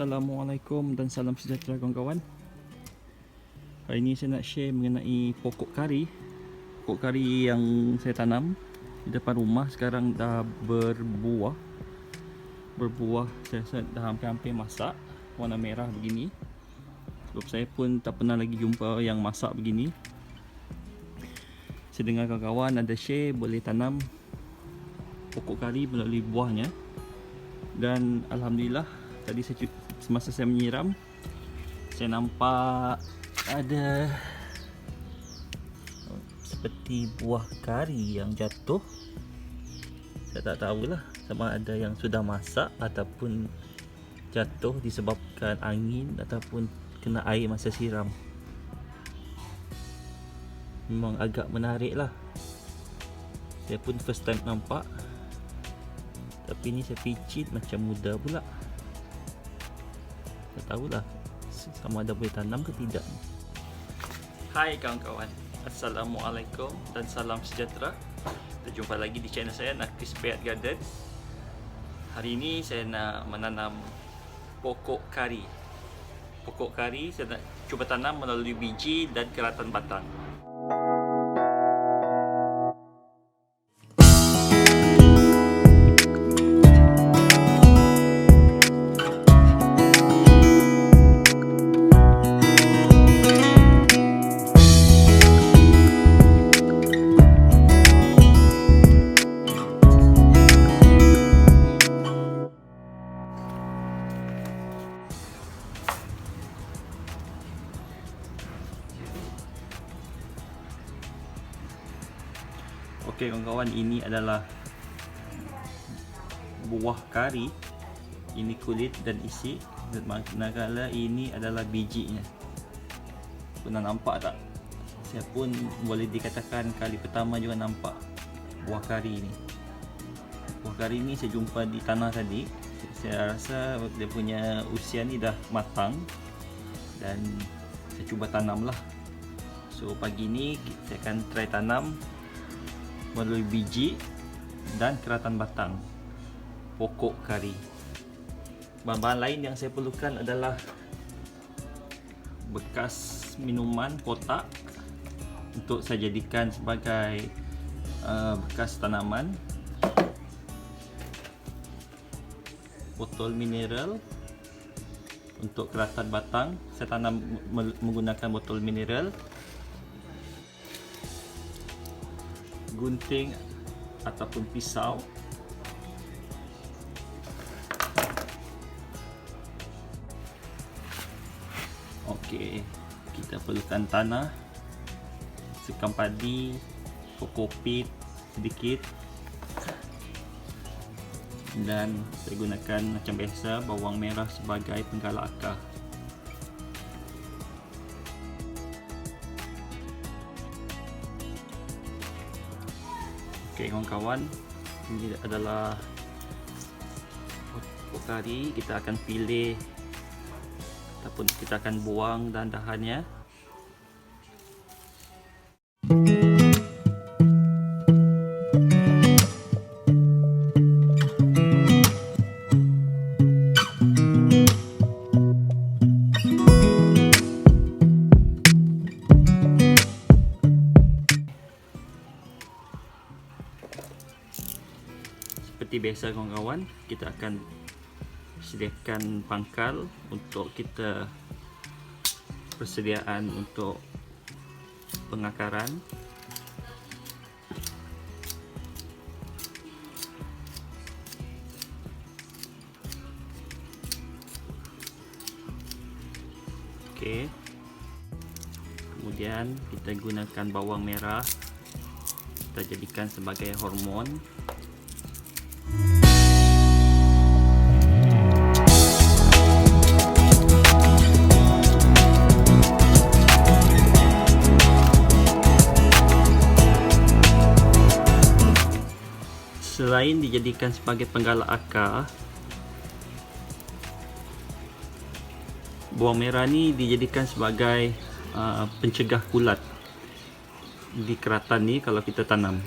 Assalamualaikum dan salam sejahtera kawan-kawan. Hari ini saya nak share mengenai pokok kari. Pokok kari yang saya tanam di depan rumah sekarang dah berbuah. Saya rasa dah hampir-hampir masak, warna merah begini. Sebab saya pun tak pernah lagi jumpa yang masak begini. Saya dengar kawan-kawan ada share boleh tanam pokok kari melalui buahnya. Dan alhamdulillah tadi semasa saya menyiram, saya nampak ada seperti buah kari yang jatuh. Saya tak tahulah sama ada yang sudah masak ataupun jatuh disebabkan angin ataupun kena air masa siram. Memang agak menarik lah. Saya pun first time nampak. Tapi ni saya picit macam muda pula. Tak tahulah sama ada boleh tanam ke tidak. Hai kawan-kawan, Assalamualaikum dan salam sejahtera. Kita jumpa lagi di channel saya, Nakis Payat Garden. Hari ini saya nak menanam pokok kari. Pokok kari saya nak cuba tanam melalui biji dan keratan batang. Okey kawan-kawan, ini adalah buah kari. Ini kulit dan isi, manakala ini adalah bijinya. Pernah nampak tak? Saya pun boleh dikatakan kali pertama juga nampak buah kari ni. Buah kari ni saya jumpa di tanah tadi. Saya rasa dia punya usia ni dah matang dan saya cuba tanam lah. So pagi ni saya akan try tanam melalui biji dan keratan batang pokok kari. Bahan-bahan lain yang saya perlukan adalah bekas minuman kotak untuk saya jadikan sebagai bekas tanaman, botol mineral untuk keratan batang. Saya tanam menggunakan botol mineral, gunting ataupun pisau, okey, kita perlukan tanah, sekam padi, kokopit sedikit, dan saya gunakan macam biasa bawang merah sebagai penggalak akar. Okey kawan-kawan, ini adalah pokok kari. Kita akan pilih ataupun kita akan buang dahan-dahannya. Seperti biasa kawan-kawan, kita akan sediakan pangkal untuk kita persediaan untuk pengakaran. Okey. Kemudian kita gunakan bawang merah. Kita jadikan sebagai hormon. Selain dijadikan sebagai penggalak akar, bawang merah ni dijadikan sebagai pencegah kulat di keratan ni kalau kita tanam.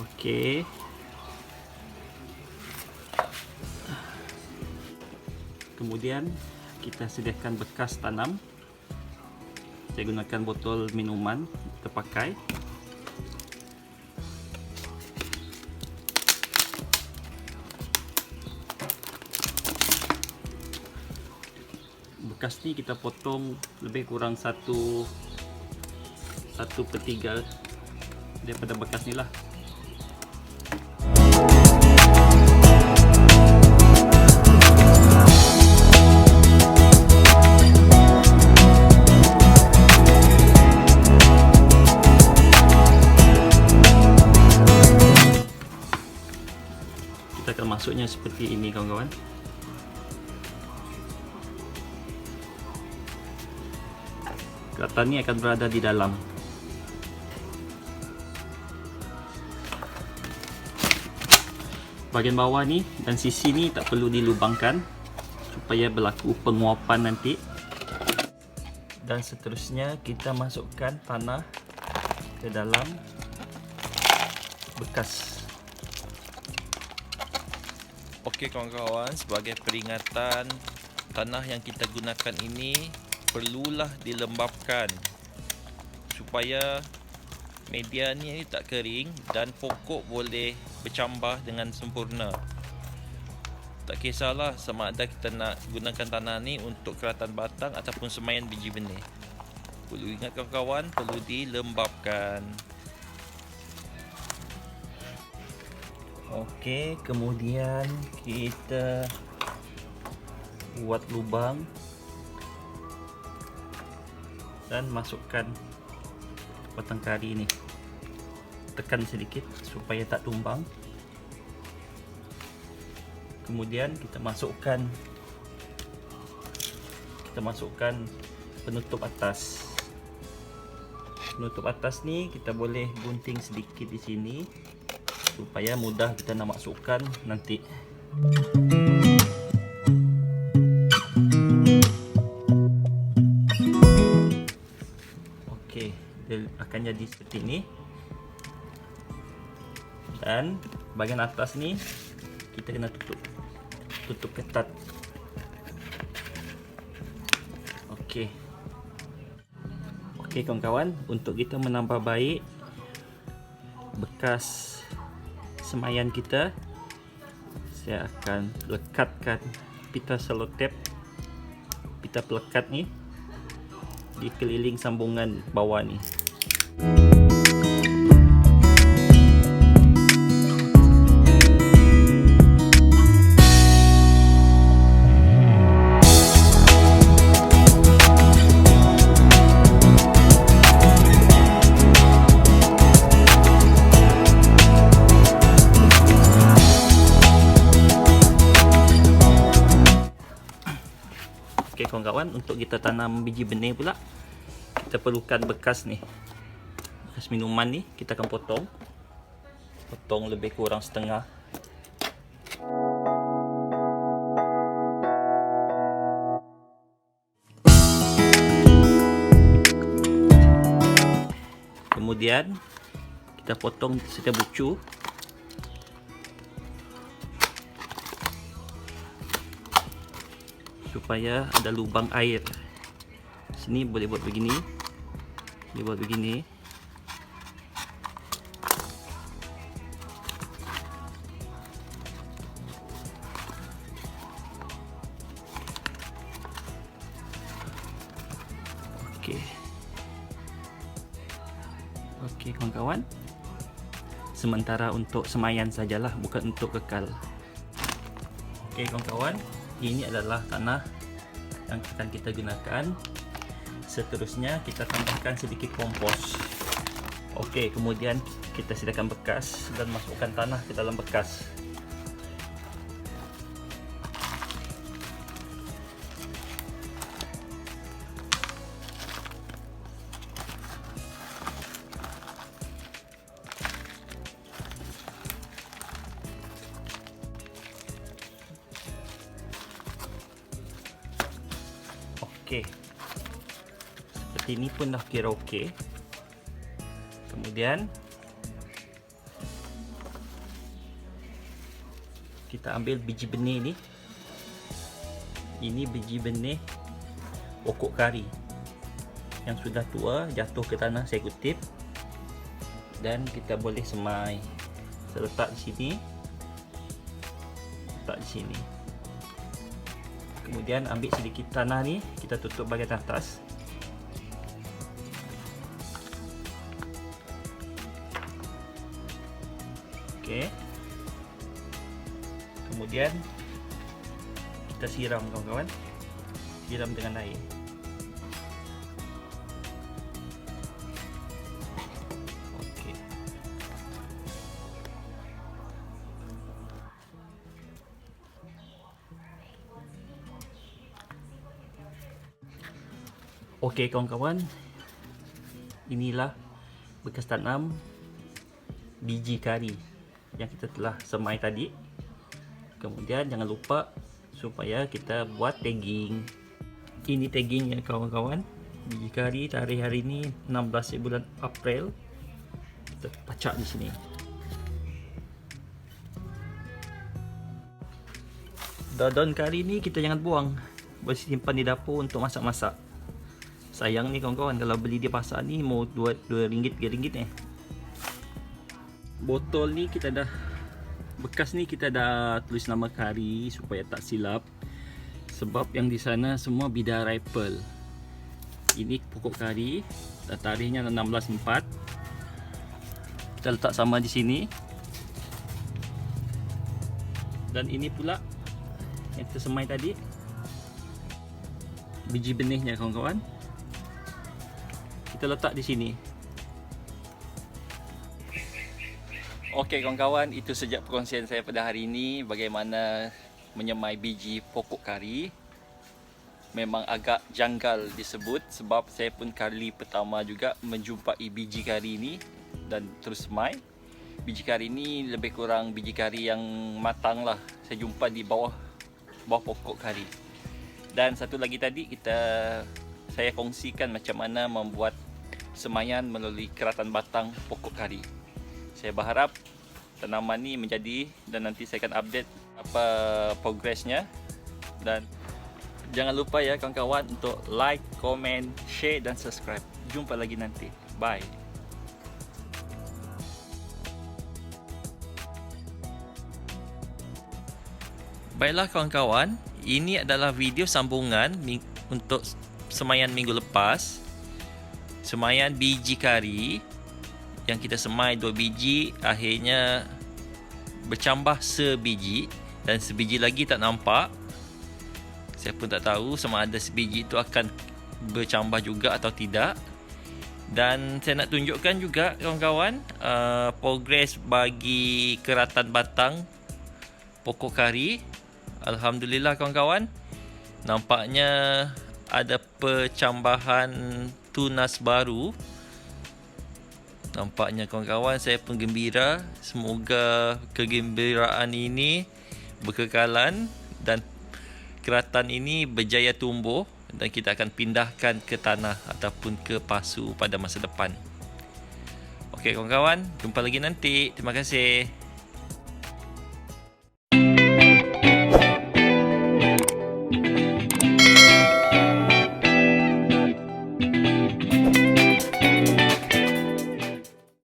Okey. Kemudian kita sediakan bekas tanam. Saya gunakan botol minuman terpakai. Bekas ni kita potong lebih kurang 1/3 daripada bekas ni lah. Kita akan masuknya seperti ini kawan-kawan. Keratan ni akan berada di dalam. Bahagian bawah ni dan sisi ni tak perlu dilubangkan supaya berlaku penguapan nanti. Dan seterusnya kita masukkan tanah ke dalam bekas. Okey kawan-kawan, sebagai peringatan, tanah yang kita gunakan ini perlulah dilembabkan supaya media ni tak kering dan pokok boleh bercambah dengan sempurna. Tak kisahlah sama ada kita nak gunakan tanah ni untuk keratan batang ataupun semaian biji benih. Perlu ingat kawan-kawan, perlu dilembabkan. Okey, kemudian kita buat lubang dan masukkan batang kari ni. Tekan sedikit supaya tak tumbang. Kemudian kita masukkan penutup atas. Penutup atas ni kita boleh gunting sedikit di sini supaya mudah kita nak masukkan nanti. Okey, dia akan jadi seperti ini. Dan bahagian atas ni kita kena tutup ketat. Okey kawan-kawan, untuk kita menambah baik bekas semaian kita, saya akan lekatkan pita selotip, pita pelekat ni di keliling sambungan bawah ni. Okey kawan-kawan, untuk kita tanam biji benih pula, kita perlukan bekas ni. Bekas minuman ni kita akan potong lebih kurang setengah. Kemudian kita potong setiap bucu. Supaya ada lubang air. Sini boleh buat begini. Boleh buat begini. Okey kawan-kawan. Sementara untuk semaian sajalah, bukan untuk kekal. Okey kawan-kawan, ini adalah tanah yang akan kita gunakan. Seterusnya kita tambahkan sedikit kompos. Okey, kemudian kita sediakan bekas dan masukkan tanah ke dalam bekas. Okey, seperti ini pun dah kira okey. Kemudian kita ambil biji benih ni Ini biji benih pokok kari yang sudah tua jatuh ke tanah, saya kutip, dan kita boleh semai. Saya letak di sini, letak di sini. Kemudian ambil sedikit tanah ni, kita tutup bahagian atas. Okey. Kemudian kita siram kawan-kawan. Siram dengan air. Okey. Okey kawan-kawan. Inilah bekas tanam biji kari yang kita telah semai tadi. Kemudian jangan lupa supaya kita buat tagging. Ini taggingnya kawan-kawan. Biji kari tarikh hari ini 16 bulan April. Kita pacak di sini. Daun kari ni kita jangan buang. Boleh simpan di dapur untuk masak-masak. Sayang ni kawan-kawan, kalau beli di pasar ni mau RM2, RM3 ni. Botol ni kita dah, bekas ni kita dah tulis nama kari supaya tak silap. Sebab yang di sana semua bidar apple. Ini pokok kari dan tarikhnya 16/4. Kita letak sama di sini. Dan ini pula yang kita semai tadi, biji benihnya kawan-kawan. Kita letak di sini. Okey kawan-kawan, itu saja perkongsian saya pada hari ini bagaimana menyemai biji pokok kari. Memang agak janggal disebut sebab saya pun kali pertama juga menjumpai biji kari ini dan terus semai. Biji kari ini lebih kurang biji kari yang matang lah. Saya jumpa di bawah pokok kari. Dan satu lagi tadi saya kongsikan macam mana membuat semaian melalui keratan batang pokok kari. Saya berharap tanaman ni menjadi, dan nanti saya akan update apa progresnya. Dan jangan lupa ya kawan-kawan untuk like, komen, share dan subscribe. Jumpa lagi nanti. Bye. Baiklah kawan-kawan, ini adalah video sambungan untuk semaian minggu lepas. Semaian biji kari yang kita semai 2 biji, akhirnya bercambah sebiji dan sebiji lagi tak nampak. Saya pun tak tahu sama ada sebiji itu akan bercambah juga atau tidak. Dan saya nak tunjukkan juga kawan-kawan progres bagi keratan batang pokok kari. Alhamdulillah kawan-kawan, nampaknya ada percambahan tunas baru. Nampaknya kawan-kawan, saya pun gembira. Semoga kegembiraan ini berkekalan dan keratan ini berjaya tumbuh dan kita akan pindahkan ke tanah ataupun ke pasu pada masa depan. Okey kawan-kawan, jumpa lagi nanti. Terima kasih.